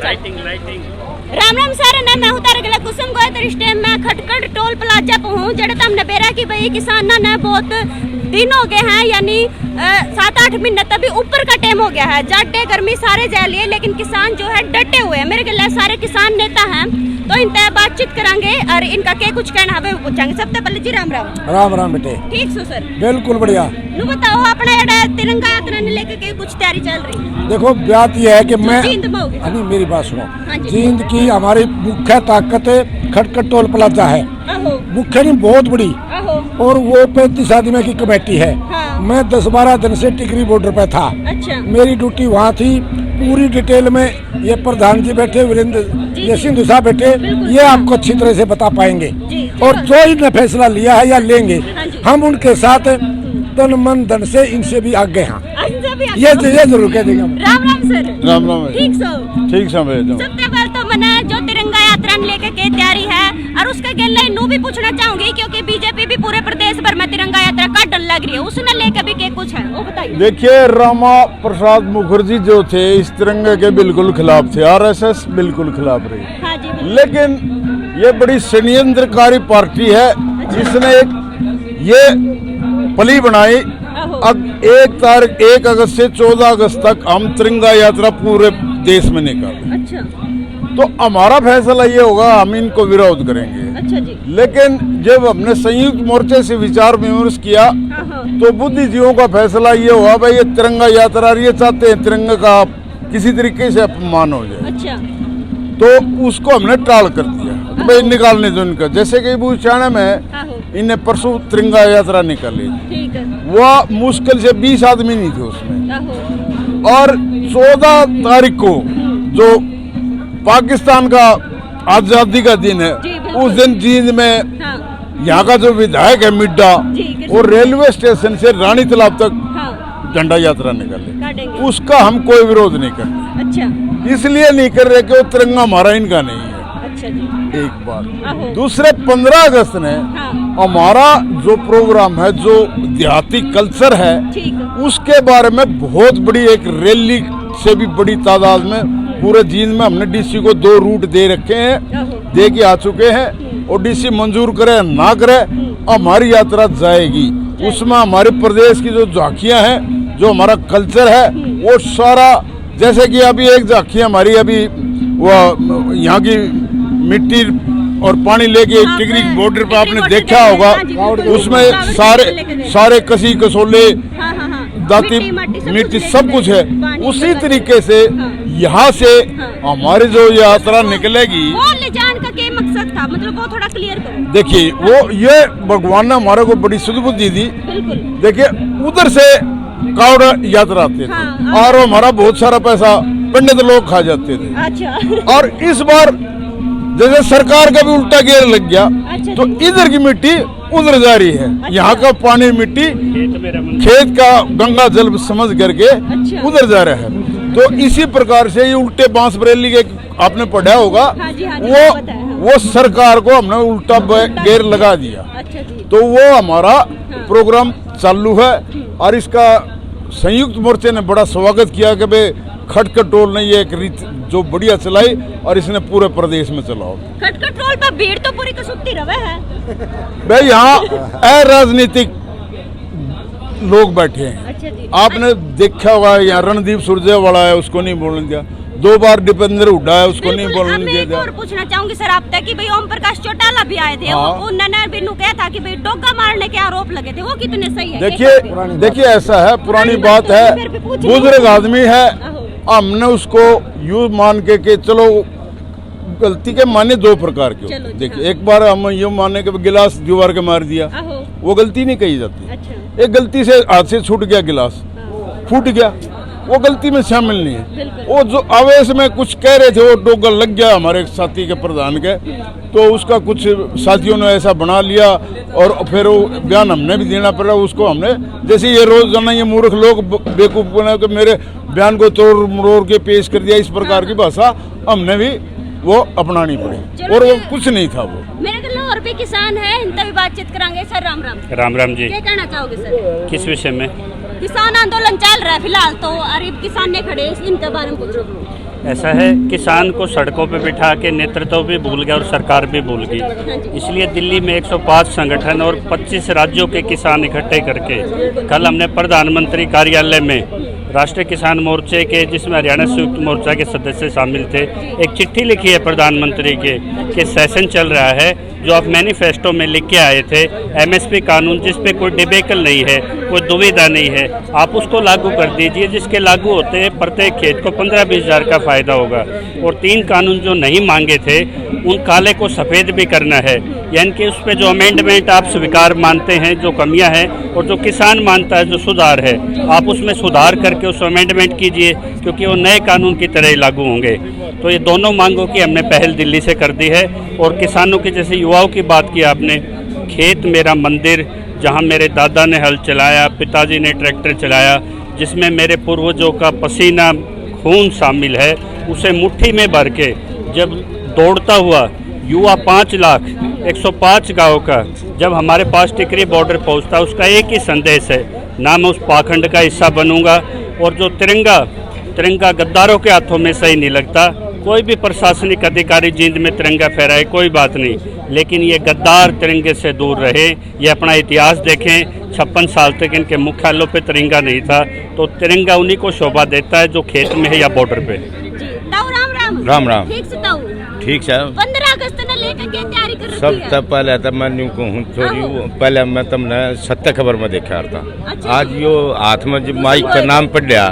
Ram Ram sir ने मैं उतार गला कुसुम गोए तो टाइम मैं खटखट टोल प्लाजा पहुंच जेड़ा तुमने बेरा कि भाई किसान ने बहुत दिन हो गए हैं, यानी 7-8 महीने तभी ऊपर का टाइम हो गया है। जाटे गर्मी सारे जा लिए, लेकिन किसान जो है डटे हुए हैं। मेरे ख्याल सारे किसान नेता हैं, तो इनसे बातचीत करेंगे और इनका क्या कुछ कहना है वो पूछेंगे। सबसे पहले जी राम राम। राम राम बेटे। ठीक सो सर, बिल्कुल बढ़िया। नु बताओ अपना तिरंगा यात्रा ने लेकर के कुछ तैयारी चल रही है? देखो बात यह है कि मैं नहीं, मेरी बात सुनो। जींद की हमारी मुख्य ताकत खटखट टोल प्लाजा है, मुख्य नहीं बहुत बड़ी, और वो 35 आदमी की कमेटी है। हाँ। मैं 10-12 दिन से टिकरी बॉर्डर पे था। अच्छा। मेरी ड्यूटी वहाँ थी। पूरी डिटेल में ये प्रधान जी बैठे, वीरेंद्र सिंधु साहब बैठे, ये आपको अच्छी तरह से बता पाएंगे। और जो इन्होंने फैसला लिया है या लेंगे, हम उनके साथ तन मन धन से इनसे भी आगे हैं। ये जरूर कह देंगे। राम राम सर। राम राम। ठीक सो। ठीक समय। सबसे पहले तो मैंने जो तिरंगा यात्रा लेके के तैयारी है, और उसके गले नू भी पूछना चाहूंगी, क्योंकि बीजेपी भी पूरे प्रदेश भर में तिरंगा यात्रा काटने लग रही है, उसने लेके भी के कुछ है वो बताइए। देखिए, रामा प्रसाद मुखर्जी जो थे इस तिरंगे के बिल्कुल खिलाफ थे, आरएसएस बिल्कुल खिलाफ रही। हाँ जी। लेकिन ये बड़ी षड्यंत्रकारी पार्टी है जिसने ये पली बनाई। अब 1 अगस्त से 14 अगस्त तक हम तिरंगा यात्रा पूरे देश में निकालें। अच्छा। तो हमारा फैसला ये होगा, हम इनको विरोध करेंगे। अच्छा जी। लेकिन जब हमने संयुक्त मोर्चे से विचार विमर्श किया तो बुद्धिजीवियों का फैसला ये हुआ, भाई ये तिरंगा यात्रा ये चाहते हैं तिरंगे का किसी तरीके से अपमान हो जाए। अच्छा। तो उसको हमने टाल कर दिया, भाई निकालने दो इनका। जैसे कि भूचाना में इन्हें परसों तिरंगा यात्रा निकाली, वह मुश्किल से 20 आदमी नहीं थे उसमें। और 14 तारीख को जो पाकिस्तान का आजादी का दिन है, उस दिन जींद में यहाँ का जो विधायक है मिड्डा, और रेलवे स्टेशन से रानी तालाब तक झंडा यात्रा निकाले, उसका हम कोई विरोध नहीं कर रहे। अच्छा। इसलिए नहीं कर रहे कि वो तिरंगा हमारा इनका नहीं है। अच्छा जी। एक बात। दूसरे 15 अगस्त ने हमारा जो प्रोग्राम है, जो देहाती कल्चर है, उसके बारे में बहुत बड़ी एक रैली से भी बड़ी तादाद में पूरे जींद में हमने डीसी को 2 रूट दे रखे हैं, दे के आ चुके हैं, और डीसी मंजूर करे ना करे हमारी यात्रा जाएगी। उसमें हमारे प्रदेश की जो झांकियां हैं, जो हमारा कल्चर है, वो सारा, जैसे कि अभी एक झांकी हमारी अभी वो यहाँ की मिट्टी और पानी लेके टिकरी बॉर्डर पर आपने देखा होगा, उसमें सारे कसी कसोले दाती मिट्टी सब कुछ है। उसी तरीके से यहाँ से हमारी जो यात्रा निकलेगी, वो ले जाने का क्या मकसद था, मतलब वो थोड़ा क्लियर करो। देखिए, वो ये भगवान ने हमारे को बड़ी सुदबुद्धि दी। देखिए, उधर से कावड़ यात्रा आते थे, और हमारा बहुत सारा पैसा पंडित लोग खा जाते थे। अच्छा। और इस बार जैसे सरकार का भी उल्टा गेयर लग गया। अच्छा। तो इधर की मिट्टी उधर जा रही है। अच्छा। यहाँ का पानी मिट्टी खेत का गंगा जल समझ करके उधर जा रहा है। तो इसी प्रकार से ये उल्टे बांस बरेली के आपने पढ़ा होगा। हाँ जी, हाँ जी, वो सरकार को हमने उल्टा गेयर लगा दिया। अच्छा जी। तो वो हमारा प्रोग्राम चालू है, और इसका संयुक्त मोर्चे ने बड़ा स्वागत किया कि भाई खटखट टोल ने ये एक रीत जो बढ़िया चलाई, और इसने पूरे प्रदेश में चलाओ। खटखट टोल पर भीड़ तो पूरी कसुत्ती रवे है भाई, यहाँ अराजनीतिक लोग बैठे हैं। अच्छा जी। आपने देखा होगा यहाँ रणदीप सुरजेवाला है, उसको नहीं बोलने दिया। 2 बार दीपेंद्र हुड्डा है, उसको नहीं बोलने दिया। और पूछना चाहूंगी सर आपसे कि भाई ओम प्रकाश चौटाला भी आए थे। उन्होंने भी कहा था कि भाई डोगा मारने के आरोप लगे थे, वो कितने सही है? देखिए ऐसा है, पुरानी बात है, बुजुर्ग आदमी है, हमने उसको यूं मान के कि चलो गलती के माने 2 प्रकार के। देखिए, एक बार हम यूं माने कि गिलास दीवार के मार दिया, वो गलती नहीं कही जाती। अच्छा। एक गलती से हाथ से छूट गया, गिलास फूट गया, वो गलती में शामिल नहीं है। वो जो आवेश में कुछ कह रहे थे, वो डोगा लग गया हमारे साथी के प्रधान के, तो उसका कुछ साथियों ने ऐसा बना लिया, और फिर वो बयान हमने भी देना पड़ा उसको। हमने जैसे ये रोजाना ये मूर्ख लोग बेवकूफ बना के मेरे बयान को तोड़ मरोड़ के पेश कर दिया, इस प्रकार की भाषा हमने भी वो अपनानी पड़ी, और वो कुछ नहीं था। वो मेरे और भी किसान है, इनसे भी बातचीत कराएंगे। सर राम राम। राम राम जी। क्या कहना चाहोगे सर? किस विषय में? किसान आंदोलन चल रहा है फिलहाल, तो अरे किसान ने खड़े, इनके बारे में पूछो। ऐसा है, किसान को सड़कों पे बिठा के नेतृत्व भी भूल गया और सरकार भी भूल गई। इसलिए दिल्ली में 105 संगठन और 25 राज्यों के किसान इकट्ठे करके कल हमने प्रधानमंत्री कार्यालय में राष्ट्रीय किसान मोर्चे के, जिसमें हरियाणा संयुक्त मोर्चा के सदस्य शामिल थे, एक चिट्ठी लिखी है प्रधानमंत्री के कि सेशन चल रहा है, जो आप मैनिफेस्टो में लिख के आए थे, एमएसपी कानून जिस पे कोई डिबेकल नहीं है, कोई दुविधा नहीं है, आप उसको लागू कर दीजिए, जिसके लागू होते हैं प्रत्येक खेत को 15-20 हज़ार का फ़ायदा होगा। और 3 कानून जो नहीं मांगे थे उन काले को सफ़ेद भी करना है, यानी कि उस पर जो अमेंडमेंट आप स्वीकार मानते हैं, जो कमियां हैं, और जो किसान मानता है जो सुधार है, आप उसमें सुधार करके उस अमेंडमेंट कीजिए, क्योंकि वो नए कानून की तरह ही लागू होंगे। तो ये दोनों मांगों की हमने पहल दिल्ली से कर दी है। और किसानों की, जैसे युवाओं की बात की आपने, खेत मेरा मंदिर, जहाँ मेरे दादा ने हल चलाया, पिताजी ने ट्रैक्टर चलाया, जिसमें मेरे पूर्वजों का पसीना खून शामिल है, उसे मुट्ठी में भर के जब दौड़ता हुआ युवा 5 लाख 105 गाँव का जब हमारे पास टिकरी बॉर्डर पहुंचता, उसका एक ही संदेश है, ना मैं उस पाखंड का हिस्सा बनूंगा। और जो तिरंगा गद्दारों के हाथों में सही नहीं लगता। कोई भी प्रशासनिक अधिकारी जींद में तिरंगा फहराए, कोई बात नहीं, लेकिन ये गद्दार तिरंगे से दूर रहे। ये अपना इतिहास देखें, 56 साल तक इनके मुख्यालयों पे तिरंगा नहीं था। तो तिरंगा उन्हीं को शोभा देता है जो खेत में है या बॉर्डर पे। राम राम। ठीक से ताऊ। ठीक है। 15 अगस्त ने लेकर के तैयारी कर रखी सब है। तब पहले तब मैं न्यू को हूँ थोड़ी, पहले मैं तुमने सत्य खबर में देखा था। अच्छा। आज यो हाथ में जब माइक का नाम पड़ गया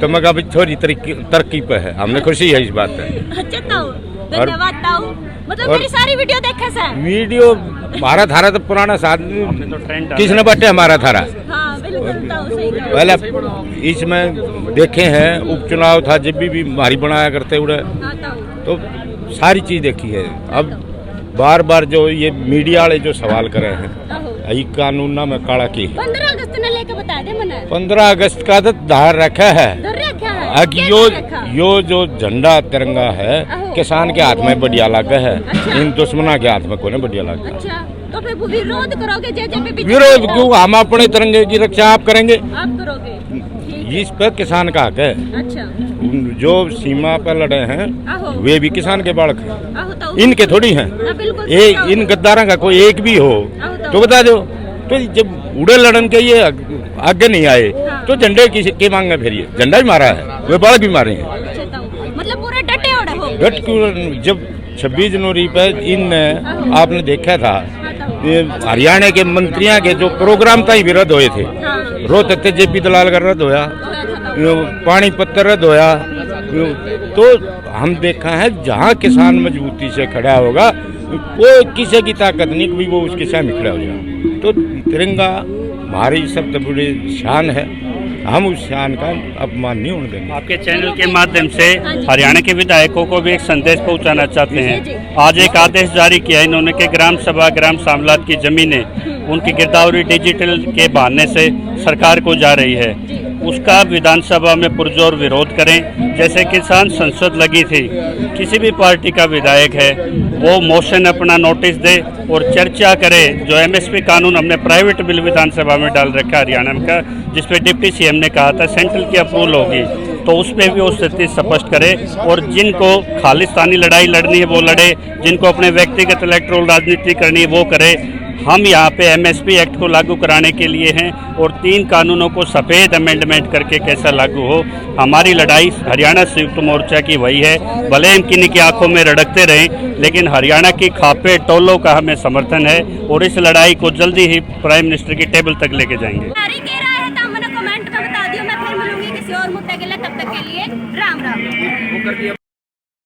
तो मैं कहा थोड़ी तरक्की पे है, हमने खुशी है इस बात है। अच्छा ताऊ, धन्यवाद ताऊ। मतलब मेरी सारी वीडियो देखे सर। वीडियो हमारा थारा तो पुराना साथ तो ट्रेंड किसने बटे हमारा थारा हाँ बिल्कुल ताऊ, सही कहा। पहले इसमें देखे हैं, उपचुनाव था जब भी हमारी बनाया करते उड़े, हाँ ताऊ। तो सारी चीज देखी है। अब बार बार जो ये मीडिया वाले जो सवाल कर रहे हैं, आहो। यही कानून ना में काला की 15 अगस्त ने लेकर बता दे मना 15 अगस्त का तो धार रखा है। डर रखा है। अब यो जो झंडा तिरंगा है, आहो। किसान के हाथ में बढ़िया लगा है, अच्छा। इन दुश्मना के हाथ में कोई नहीं बढ़िया लगा। अच्छा, तो फिर विरोध करोगे जैसे भी विरोध क्यों, हम अपने तिरंगे की रक्षा आप करेंगे, आप करोगे। ठीक है। इस पर किसान का हक है। अच्छा। जो सीमा पर लड़े हैं आहो। वे भी किसान के बालक हैं, आहो ताऊ। इनके थोड़ी हैं। हाँ, बिल्कुल सही एक ताऊ। इन गद्दारों का कोई एक भी हो आहो ताऊ। तो बता दो। तो जब उड़े लड़न के ये आगे नहीं आए हाँ। तो झंडे के मांगे फिर ये झंडा भी मारा है, वे बालक भी मारे हैं। अच्छा ताऊ, मतलब पूरे डटे ओढ़े हो। डट क्यों, जब 26 जनवरी पे इन आपने देखा था, हाँ ताऊ। ये हरियाणा के मंत्रियों के जो प्रोग्राम तक विरोध हुए थे, हाँ। रोहतक ते जेपी दलाल का रद्द होया, होया था ताऊ। पानीपत रद्द होया। तो हम देखा है जहाँ किसान मजबूती से खड़ा होगा, कोई किसी की ताकत नहीं कि वो उसके सामने खड़ा हो जाए। तो तिरंगा हमारी सबसे बड़ी शान है, हम उस शान का अपमान नहीं होने देंगे। आपके चैनल के माध्यम से हरियाणा के विधायकों को भी एक संदेश पहुंचाना चाहते हैं। आज एक आदेश जारी किया इन्होंने कि ग्राम सभा, ग्राम सामलात की जमीनें उनकी गिरदावरी डिजिटल के बहाने से सरकार को जा रही है, उसका विधानसभा में पुरजोर विरोध करें। जैसे किसान संसद लगी थी, किसी भी पार्टी का विधायक है वो मोशन अपना नोटिस दे और चर्चा करे। जो एमएसपी कानून हमने प्राइवेट बिल विधानसभा में डाल रखा है हरियाणा का, जिसपे डिप्टी सीएम ने कहा था सेंट्रल की अप्रूवल होगी, तो उसमें भी वो स्थिति स्पष्ट करे। और जिनको खालिस्तानी लड़ाई लड़नी है वो लड़े, जिनको अपने व्यक्तिगत इलेक्टोरल राजनीति करनी है वो करे। हम यहाँ पे एमएसपी एक्ट को लागू कराने के लिए हैं और 3 कानूनों को सफ़ेद अमेंडमेंट करके कैसा लागू हो। हमारी लड़ाई हरियाणा संयुक्त मोर्चा की वही है, भले हम किन्हीं की आंखों में रड़कते रहें, लेकिन हरियाणा की खापे टोलों का हमें समर्थन है और इस लड़ाई को जल्दी ही प्राइम मिनिस्टर की टेबल तक लेके जाएंगे। कमेंट में बता दियो, मैं फिर मिलूंगी किसी और मुद्दे के लिए, तब तक के लिए राम राम।